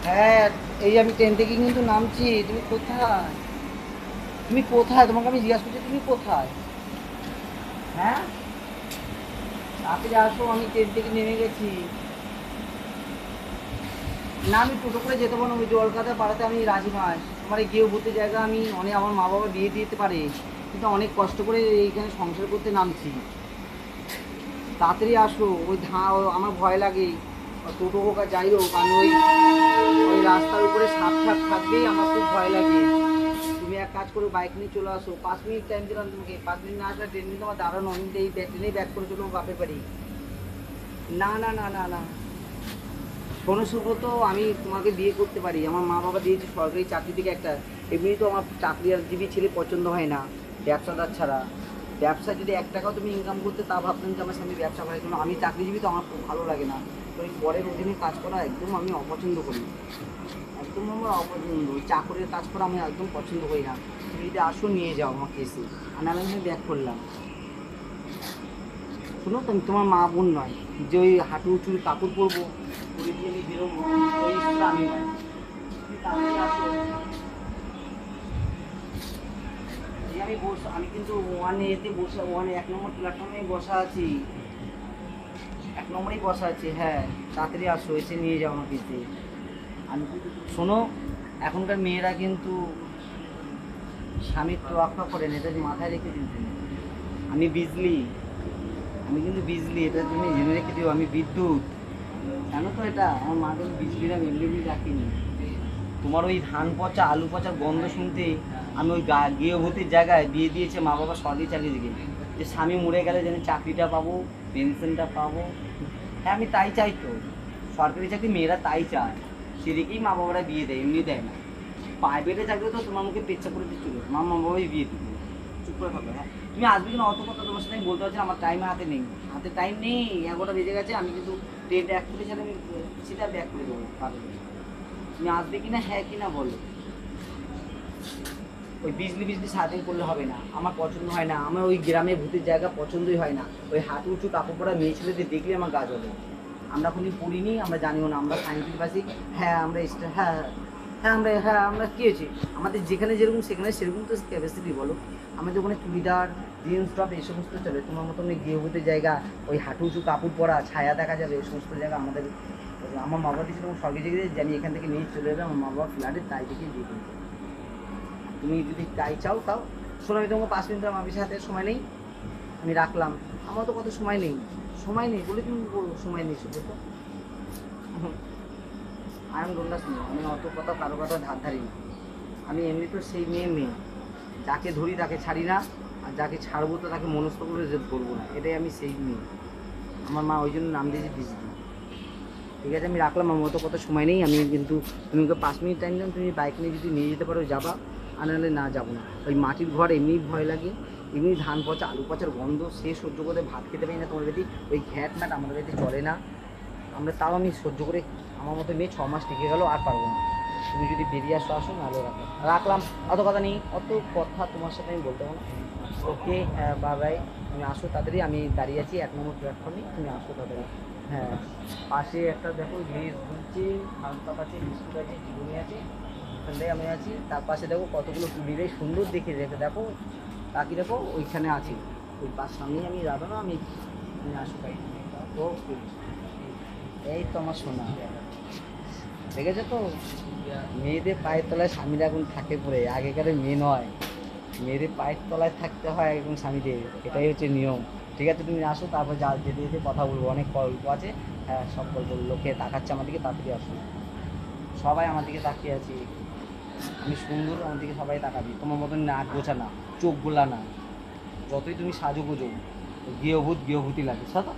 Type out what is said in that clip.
হ্যাঁ, এই আমি ট্রেন থেকে কিন্তু নামছি। তুমি কোথায়? তুমি কোথায়? তোমাকে আমি জিজ্ঞাসা করছি তুমি কোথায়? হ্যাঁ, তাড়াতাড়ি আসো, আমি ট্রেন থেকে নেমে গেছি। না, আমি টোটো করে যেতে পারবো না, ওই জলকাতা পাড়াতে আমি রাজি নয়। তোমার এই গৃহবধূ জায়গা, আমি অনেক, আমার মা বাবা বিয়ে দিতে পারে, কিন্তু অনেক কষ্ট করে এইখানে সংসার করতে নামছি। তাড়াতাড়ি আসো, ওই আমার ভয় লাগে। টোটো হোক আর যাই হোক, আমি ওই ওই রাস্তার উপরে সাপ সাপ থাকবেই আমার খুব ভয় লাগে। তুমি এক কাজ করো, বাইক নিয়ে চলে আসো। 5 মিনিট টাইম দিলাম তোমাকে, 5 মিনিট না আসলে ট্রেন নিয়ে তোমার দাঁড়ানো, আমি এই ট্রেনেই ব্যাক করে চলবো বাপের বাড়ি। না না না না না, শোনো সুব্রত, আমি তোমাকে বিয়ে করতে পারি। আমার মা বাবা দিয়েছে সরকারি চাকরি থেকে একটা। এমনি তো আমার চাকরিজীবী ছেলে পছন্দ হয় না, ব্যবসাদার ছাড়া। ব্যবসা যদি 1 টাকাও তুমি ইনকাম করতে, তা ভাবতাম যে আমার স্বামী ব্যবসা করে। কিন্তু আমি চাকরিজীবী, তো আমার খুব ভালো লাগে না। তো এই পরের অধীনে কাজ করা একদম আমি অপছন্দ করি। একদম আমার অপছন্দ, ওই চাকরির কাজ করা আমি একদম পছন্দ করি না। তুমি যদি আসো, নিয়ে যাও আমাকে এসে। আর নাহলে আমি ব্যাক করলাম। শোনো, তুমি তোমার মা বোন নয় যে ওই হাঁটু উঁচু কাপড় পরবো, পরে দিয়ে আমি বেরোবো, ওই স্কুলে আমি নয়। তুমি তাড়াতাড়ি আসো। এই আমি কিন্তু ওয়ানে এতে বসে, ওয়ানে 1 নম্বর প্ল্যাটফর্মে বসা আছি। 1 নম্বরেই বসা আছি, হ্যাঁ। তাড়াতাড়ি আসো, এসে নিয়ে যাও আমাকে এসে। আমি শোনো, এখনকার মেয়েরা কিন্তু স্বামীর তোয়াক্কা করেন, এটা মাথায় রেখে দিন তুমি। আমি বিজলি, আমি কিন্তু বিজলি, এটা তুমি জেনে রেখে দিও। আমি বিদ্যুৎ, জানো তো এটা। আমার মা কিন্তু বিজলিরা এমনি এমনি রাখিনি। তোমার ওই ধান পচা আলু পচার গন্ধ শুনতে আমি ওই গৃহবতীর জায়গায় বিয়ে দিয়েছে মা বাবা সরকারি চাকরি দিকে, যে স্বামী মরে গেলে যেন চাকরিটা পাবো, পেনশনটা পাবো। হ্যাঁ, আমি তাই চাই তো। সরকারি চাকরি মেয়েরা তাই চায়, সেদিকেই মা বাবারা বিয়ে দেয়, এমনি দেয় না। প্রাইভেটে চাকরি তো তোমার মুখে পেচ্ছা করে দিয়ে চলে, মা বাবাই বিয়ে দিবে। চুপ করে থাকো, হ্যাঁ। তুমি আসবে কিনা অত কথা তোমার সাথে আমি বলতে পারছি না, আমার টাইম হাতে নেই। হাতে টাইম নেই, 11টা বেজে গেছে। আমি কিন্তু ট্রেন ব্যাক করে সাথে আমি সেটা ব্যাক করে দেবো পাবে। তুমি আসবে কিনা, হ্যাঁ কিনা বলো। ওই বিজলি বিজলি সারাদিন করলে হবে না, আমার পছন্দ হয় না। আমার ওই গ্রামে ভূতের জায়গা পছন্দই হয় না। ওই হাঁটু উঁচু কাপড় পরা মেয়ে ছেলেদের দেখলে আমার গা জ্বলে। আমরা কোনো পড়িনি, আমরা জানিও না, আমরা সায়েন্টিফিক। হ্যাঁ আমরা হ্যাঁ, আমরা কী হয়েছে, আমাদের যেখানে যেরকম সেখানে সেরকম তো ক্যাপাসিটি বলো। আমাদের ওখানে চুড়িদার, জিন্স টপ এই সমস্ত চলে। তোমার মতন ওই গৃহবধূর জায়গা, ওই হাঁটু উঁচু কাপড় পরা, ছায়া দেখা যাবে, এই সমস্ত জায়গা আমাদের। আমার মা বাবা দিয়েছিল সরকারি জায়গায় যে আমি এখান থেকে নিয়ে চলে যাবে, আমার মা বাবা ফ্ল্যাটে তাই থেকে দিয়ে দিয়েছে। তুমি যদি তাই চাও তাও। শোনো, আমি তোমাকে 5 মিনিট, আমার বেশি হাতে সময় নেই, আমি রাখলাম। আমার তো কত সময় নেই, সময় নেই বলে তুমি বলো সময় নেই শুধু তো। আই এম ডোন্ট নো, আমি অত কথা কারো কথা ধার ধারি না। আমি এমনি তো সেই মেয়ে, যাকে ধরি তাকে ছাড়ি না, আর যাকে ছাড়বো তো তাকে মনস্থ করে জেদ করবো না, এটাই আমি সেই মেয়ে। আমার মা ওই জন্য নাম দিয়েছে বিজলি। ঠিক আছে, আমি রাখলাম, আমার মতো কত সময় নেই। আমি কিন্তু তুমি ওকে 5 মিনিট টাইম দিলাম, তুমি বাইক নিয়ে যদি নিয়ে যেতে পারো যাবা, আর নাহলে না যাবো না। ওই মাটির ঘর এমনিই ভয় লাগে, এমনি ধান পচা আলু পচার গন্ধ সে সহ্য করে ভাত খেতে পারি না তোমার বাড়ি। ওই ঘ্যাট ম্যাট আমাদের বাড়িতে চলে না। আমরা তাও আমি সহ্য করে, আমার মতো মেয়ে 6 মাস টিকে গেল, আর পারবো না। তুমি যদি বেরিয়ে আসো আসো, নাহলে রাখো, রাখলাম। অত কথা নেই, অত কথা তোমার সাথে আমি বলতে পারবো না। ওকে, বাই বাই। তুমি আসো তাড়াতাড়ি, আমি দাঁড়িয়ে আছি 1 নম্বর প্ল্যাটফর্মে, তুমি আসো তাড়াতাড়ি। হ্যাঁ, পাশে একটা দেখো লেস ঝুলছে, থামসাপ আছে, বিস্কুট আছে, জীবনী আছে, ওখানটায় আমি আছি। তার পাশে দেখো কতগুলো টুলিরে সুন্দর দেখে রেখে দেখো, তাকি দেখো ওইখানে আছি। ওই পাশ সামনেই আমি দাঁড়ানো, আমি তুমি আসো তাই। ওকে, এই তো আমার সোনা, দেখেছো তো। মেয়েদের পায়ের তলায় স্বামীরা এখন থাকে পড়ে, আগেকার মেয়ে নয়। মেয়েদের পায়ের তলায় থাকতে হয় এখন স্বামীদের, এটাই হচ্ছে নিয়ম। ঠিক আছে, তুমি আসো, তারপর যা যেতে যেতে কথা বলবো, অনেক গল্প আছে। হ্যাঁ, সব গল্প, লোকে তাকাচ্ছে আমার দিকে, তাড়াতাড়ি আসো। সবাই আমার দিকে তাকিয়ে আছে, আমি সুন্দর, আমার দিকে সবাই তাকাবি। তোমার মতন নাক গোছা না, চোখ গোলা না, যতই তুমি সাজো গোজো, গৃহভূত গৃহভূতি লাগে সাদা।